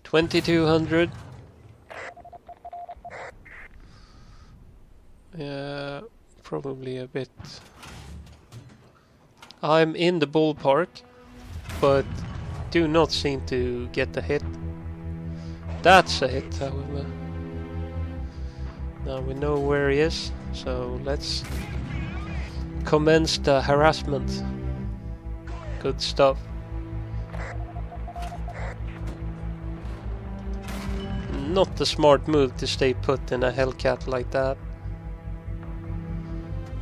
2200. Yeah, probably a bit. I'm in the ballpark, but do not seem to get the hit. That's a hit, however. Now we know where he is, so let's commence the harassment. Good stuff. Not the smart move to stay put in a Hellcat like that.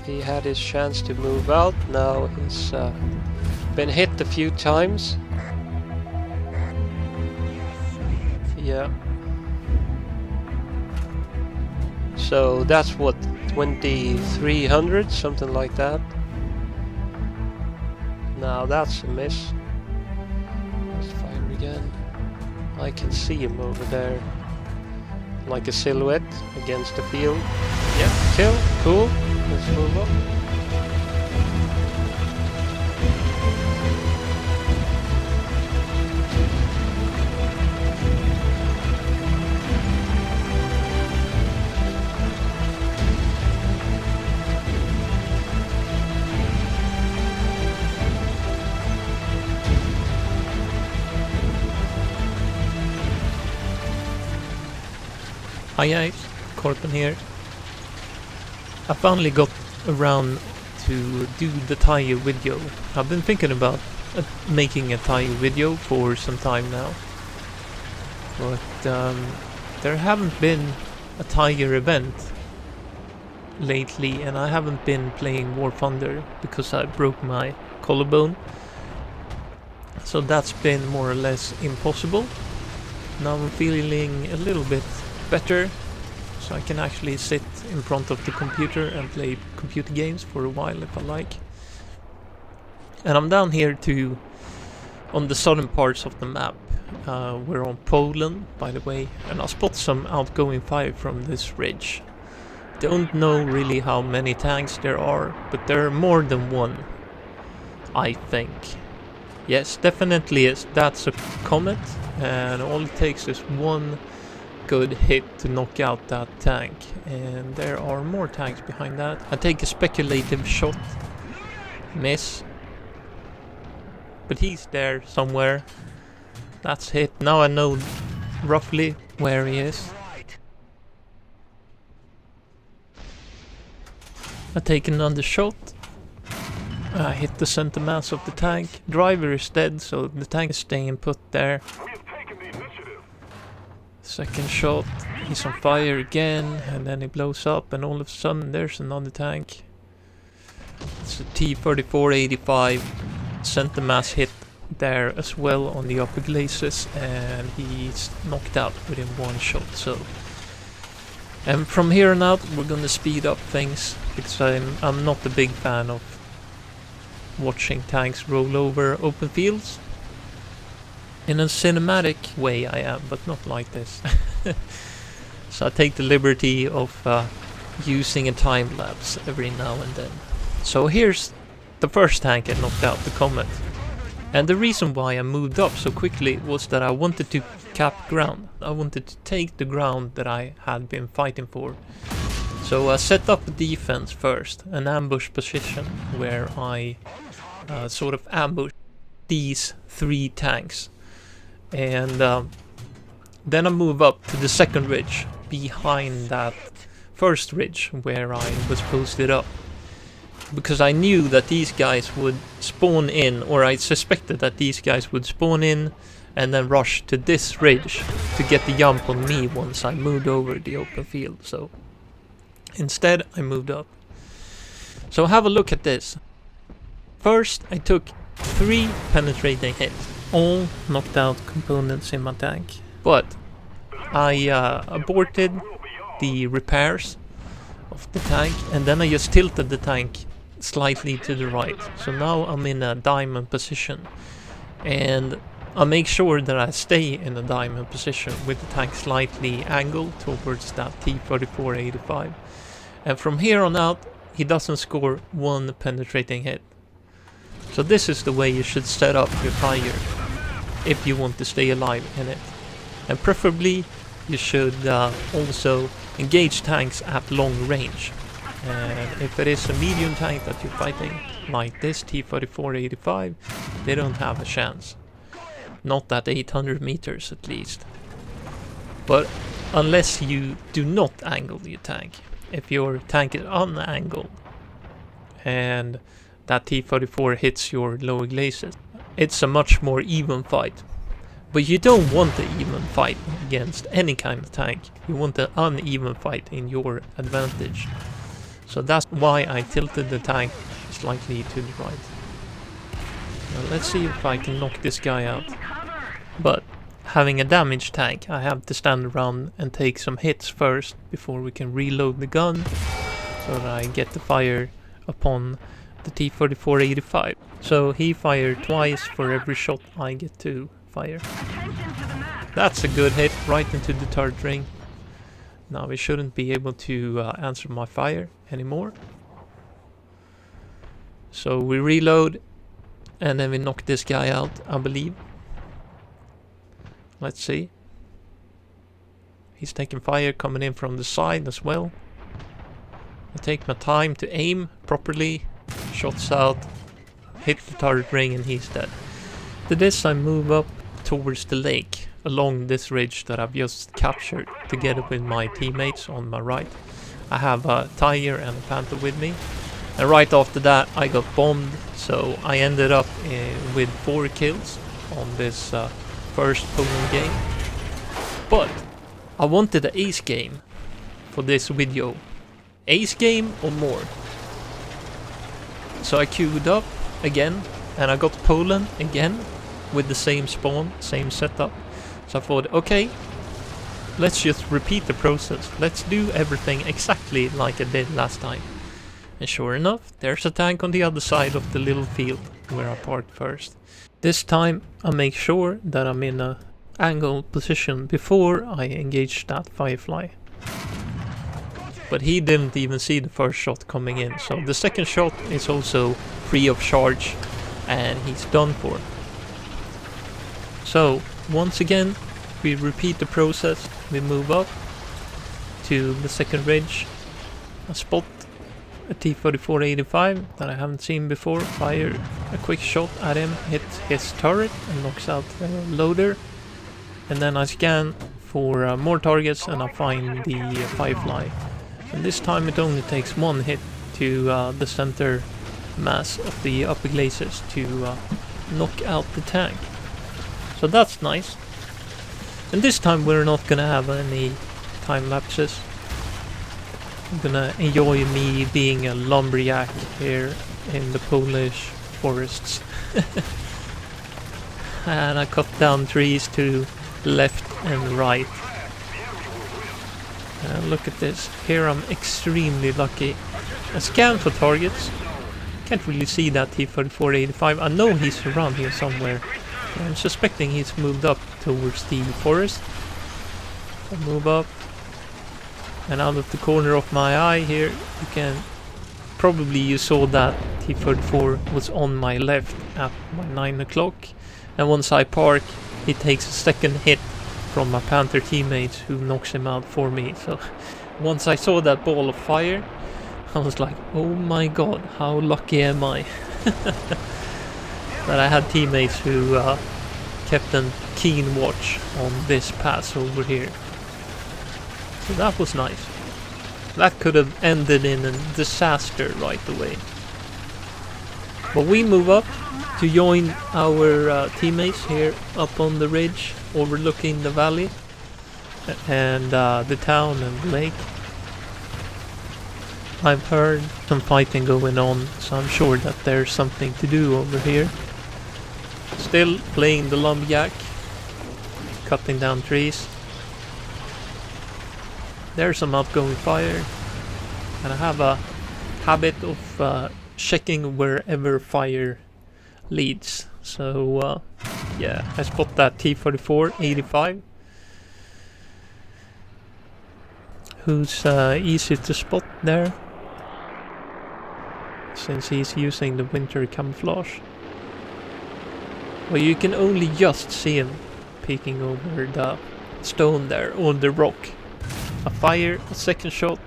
He had his chance to move out. Now he's been hit a few times. Yeah. So that's what, 2300, something like that. Now that's a miss. Let's fire again. I can see him over there, like a silhouette against the field. Yeah, kill, cool. Let's move up. Hi guys, Corpen here. I finally got around to do the tire video. I've been thinking about making a tire video for some time now, but there haven't been a tire event lately, and I haven't been playing War Thunder because I broke my collarbone, so that's been more or less impossible. Now I'm feeling a little bit better, so I can actually sit in front of the computer and play computer games for a while if I like. And I'm down here on the southern parts of the map. We're on Poland, by the way, and I spot some outgoing fire from this ridge. Don't know really how many tanks there are, but there are more than one, I think. Yes, definitely is. That's a Comet, and all it takes is one good hit to knock out that tank, and there are more tanks behind that. I take a speculative shot, miss, but he's there somewhere. That's hit. Now I know roughly where he is. I take another shot. I hit the center mass of the tank. Driver is dead, so the tank is staying put there. Second shot, he's on fire again, and then he blows up, and all of a sudden there's another tank. It's a T-34-85 center mass hit there as well on the upper glacis, and he's knocked out within one shot. So, and from here on out we're gonna speed up things, because I'm not a big fan of watching tanks roll over open fields. In a cinematic way I am, but not like this. So I take the liberty of using a time lapse every now and then. So here's the first tank I knocked out, the Comet. And the reason why I moved up so quickly was that I wanted to cap ground. I wanted to take the ground that I had been fighting for. So I set up a defense first, an ambush position, where I sort of ambush these three tanks. And then I move up to the second ridge behind that first ridge where I was posted up, because I knew that these guys would spawn in, or I suspected that these guys would spawn in and then rush to this ridge to get the jump on me once I moved over the open field. So instead I moved up. So have a look at this. First I took 3 penetrating hits. All knocked out components in my tank, but I aborted the repairs of the tank, and then I just tilted the tank slightly to the right. So now I'm in a diamond position, and I make sure that I stay in a diamond position with the tank slightly angled towards that T-34-85. And from here on out, he doesn't score one penetrating hit. So this is the way you should set up your tire if you want to stay alive in it. And preferably you should also engage tanks at long range. And if it is a medium tank that you're fighting, like this T-34-85, they don't have a chance. Not at 800 meters at least. But unless you do not angle your tank, if your tank is unangled and that T-34 hits your lower glacis, it's a much more even fight. But you don't want an even fight against any kind of tank. You want an uneven fight in your advantage. So that's why I tilted the tank slightly to the right. Now let's see if I can knock this guy out. But having a damaged tank, I have to stand around and take some hits first before we can reload the gun, so that I get to fire upon the T-34-85. So he fired twice for every shot I get to fire. That's a good hit right into the turret ring. Now we shouldn't be able to answer my fire anymore. So we reload and then we knock this guy out, I believe. Let's see. He's taking fire coming in from the side as well. I take my time to aim properly. Shots out. Hit the turret ring and he's dead. To this I move up towards the lake along this ridge that I've just captured together with my teammates on my right. I have a Tiger and a Panther with me. And right after that I got bombed, so I ended up with 4 kills on this first Poland game. But I wanted an ace game for this video. Ace game or more. So I queued up again and I got Poland again with the same spawn, same setup. So I thought, okay, let's just repeat the process. Let's do everything exactly like I did last time. And sure enough, there's a tank on the other side of the little field where I parked first. This time I make sure that I'm in an angled position before I engage that Firefly. But he didn't even see the first shot coming in, so the second shot is also free of charge and he's done for. So once again we repeat the process. We move up to the second ridge. I spot a T-34-85 that I haven't seen before, fire a quick shot at him, hit his turret and knocks out the loader. And then I scan for more targets and I find the Firefly. And this time it only takes 1 hit to the center mass of the upper glacis to knock out the tank. So that's nice. And this time we're not gonna have any time lapses. I'm gonna enjoy me being a lumberjack here in the Polish forests. And I cut down trees to left and right. And look at this. Here I'm extremely lucky. I scan for targets. Can't really see that T-34-85. I know he's around here somewhere. I'm suspecting he's moved up towards the forest. I move up. And out of the corner of my eye here, you can... Probably you saw that T-34 was on my left at my 9 o'clock. And once I park, he takes a second hit from my Panther teammates who knocks him out for me. So once I saw that ball of fire, I was like, oh my god, how lucky am I that I had teammates who kept a keen watch on this pass over here. So that was nice. That could have ended in a disaster right away. But we move up to join our teammates here up on the ridge overlooking the valley and the town and the lake. I've heard some fighting going on, so I'm sure that there's something to do over here. Still playing the lumberjack, cutting down trees. There's some outgoing fire, and I have a habit of checking wherever fire leads. So yeah, I spot that T-34-85, who's easy to spot there since he's using the winter camouflage. Well, you can only just see him peeking over the stone there, or the rock. I fire a second shot,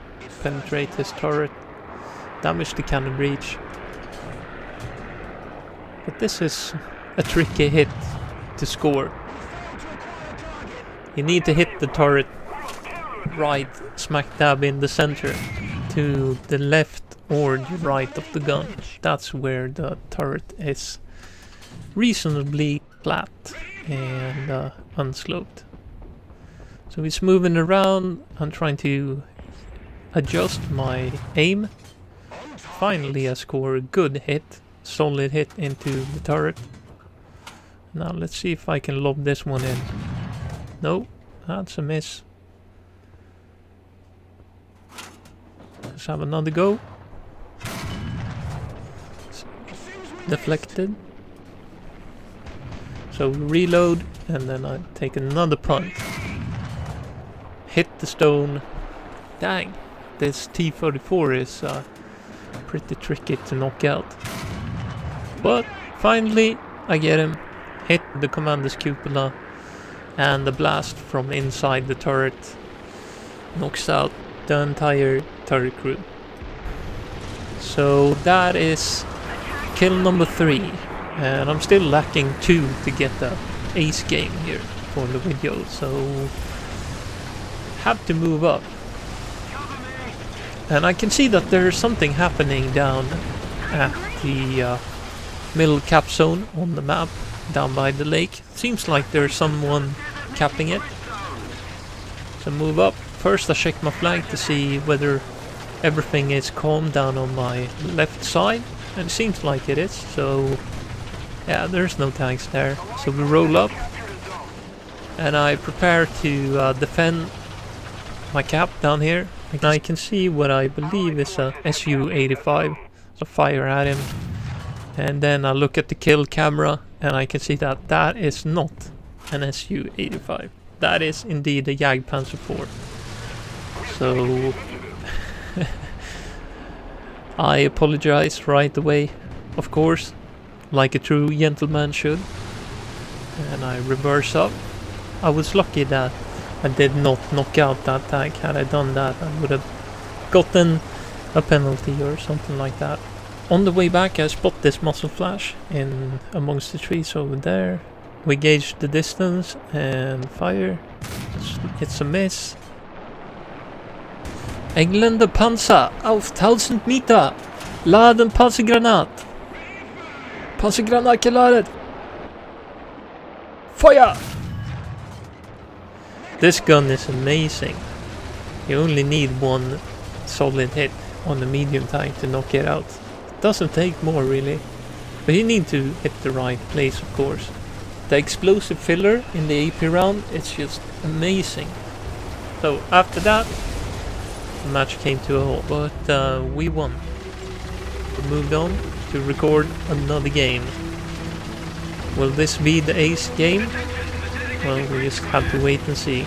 penetrate his turret, damage the cannon breach. But this is a tricky hit to score. You need to hit the turret right smack dab in the center, to the left or the right of the gun. That's where the turret is reasonably flat and unsloped. So he's moving around. I'm trying to adjust my aim. Finally I score a good hit, solid hit into the turret. Now let's see if I can lob this one in. No, that's a miss. Let's have another go. Deflected. So reload, and then I take another punt. Hit the stone. Dang, this T-34 is pretty tricky to knock out. But finally I get him. Hit the commander's cupola, and the blast from inside the turret knocks out the entire turret crew. So that is kill number 3, and I'm still lacking 2 to get the ace game here for the video, so have to move up. And I can see that there's something happening down at the middle cap zone on the map, down by the lake. Seems like there's someone capping it. So move up. First I check my flag to see whether everything is calm down on my left side, and it seems like it is. So yeah, there's no tanks there. So we roll up, and I prepare to defend my cap down here. And I can see what I believe is a Su-85. So fire at him, and then I look at the kill camera, and I can see that that is not an Su-85. That is indeed a Jagdpanzer IV. So I apologize right away, of course, like a true gentleman should. And I reverse up. I was lucky that I did not knock out that tank. Had I done that, I would have gotten a penalty or something like that. On the way back I spot this muzzle flash in amongst the trees over there. We gauge the distance and fire. It's a miss. Engländer Panzer auf 1000 Meter. Laden Panzergranat. Panzergranat geladen. Fire! This gun is amazing. You only need one solid hit on the medium tank to knock it out. It doesn't take more really. But you need to hit the right place, of course. The explosive filler in the AP round, it's just amazing. So after that, the match came to a halt, but we won. We moved on to record another game. Will this be the ace game? Well, we just have to wait and see.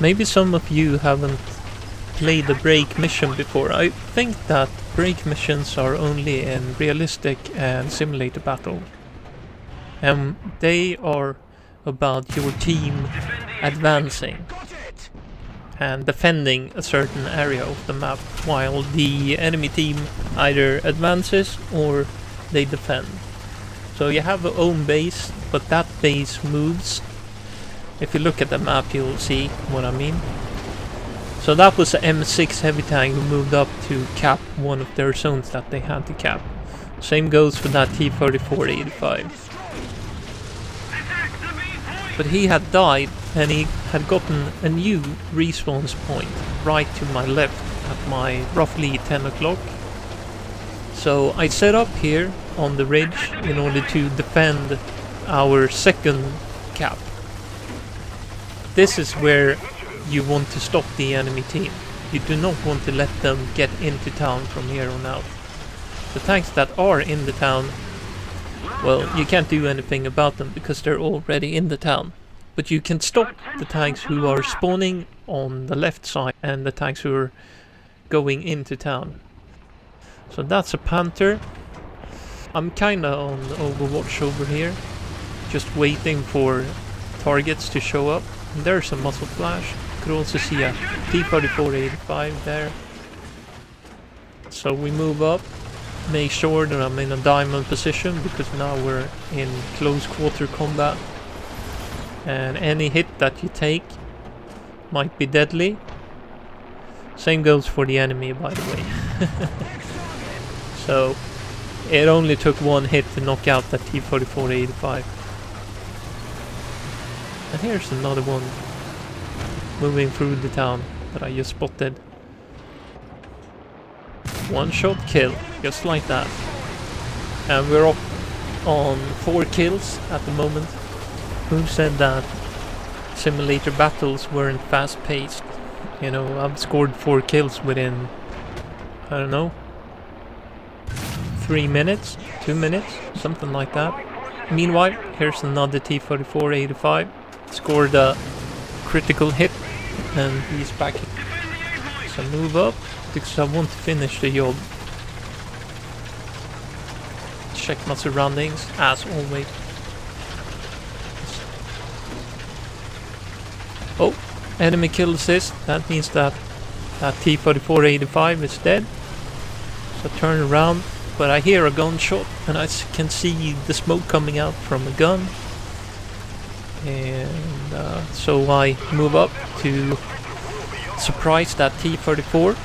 Maybe some of you haven't played a break mission before. I think that break missions are only in realistic and simulator battle. And they are about your team advancing and defending a certain area of the map, while the enemy team either advances or they defend. So you have your own base, but that base moves. If you look at the map, you'll see what I mean. So that was the M6 heavy tank who moved up to cap one of their zones that they had to cap. Same goes for that T-34-85. But he had died and he had gotten a new respawn point right to my left at my roughly 10 o'clock. So I set up here on the ridge in order to defend our second cap. This is where you want to stop the enemy team. You do not want to let them get into town from here on out. The tanks that are in the town, well, you can't do anything about them because they're already in the town. But you can stop the tanks who are spawning on the left side and the tanks who are going into town. So that's a Panther. I'm kinda on Overwatch over here, just waiting for targets to show up. And there's a muzzle flash. You could also see a T-34-85 there. So we move up, make sure that I'm in a diamond position because now we're in close quarter combat. And any hit that you take might be deadly. Same goes for the enemy, by the way. So it only took one hit to knock out that T-34-85. And here's another one moving through the town that I just spotted. One shot kill, just like that. And we're up on 4 kills at the moment. Who said that simulator battles weren't fast paced? You know, I've scored 4 kills within, I don't know, 3 minutes, 2 minutes, something like that. Meanwhile, here's another T-34-85. Scored a critical hit and he's back. So move up because I want to finish the job. Check my surroundings as always. Oh, enemy kill assist. That means that T-34-85 is dead. So turn around, but I hear a gunshot and I can see the smoke coming out from a gun. And so I move up to surprise that T-34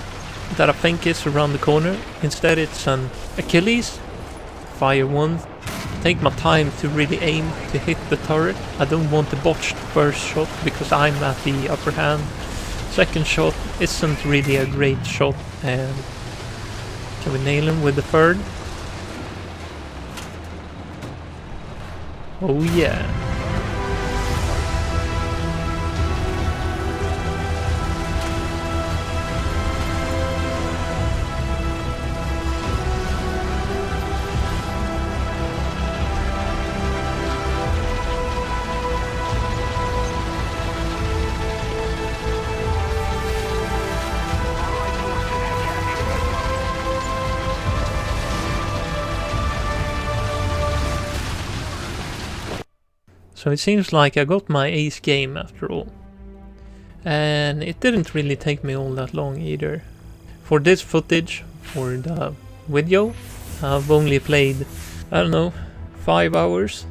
that I think is around the corner. Instead it's an Achilles. Fire one. Take my time to really aim to hit the turret. I don't want to botch the first shot because I'm at the upper hand. Second shot isn't really a great shot, and can we nail him with the third? Oh yeah. So it seems like I got my ace game after all. And it didn't really take me all that long either. For this footage, for the video, I've only played, I don't know, 5 hours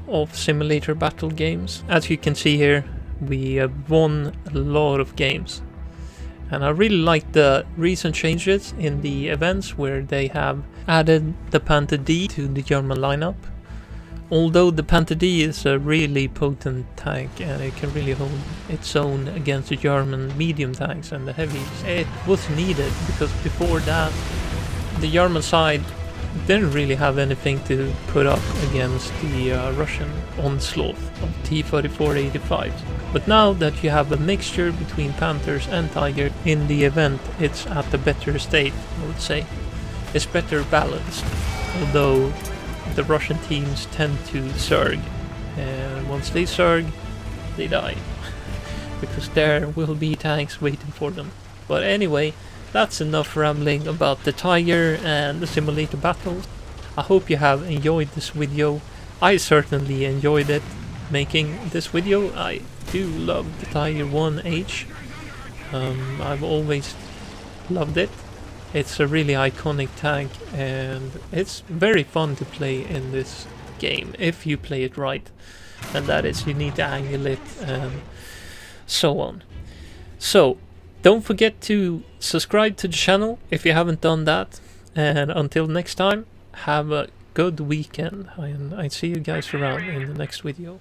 of simulator battle games. As you can see here, we have won a lot of games. And I really like the recent changes in the events where they have added the Panther D to the German lineup. Although the Panther D is a really potent tank and it can really hold its own against the German medium tanks and the heavies, it was needed because before that the German side didn't really have anything to put up against the Russian onslaught of T-34-85s. But now that you have a mixture between Panthers and Tiger in the event, it's at a better state, I would say. It's better balanced, although the Russian teams tend to zerg, and once they zerg, they die, because there will be tanks waiting for them. But anyway, that's enough rambling about the Tiger and the simulator battles. I hope you have enjoyed this video. I certainly enjoyed it making this video. I do love the Tiger 1H. I've always loved it. It's a really iconic tank and it's very fun to play in this game if you play it right. And that is, you need to angle it and so on. So, don't forget to subscribe to the channel if you haven't done that. And until next time, have a good weekend. And I see you guys around in the next video.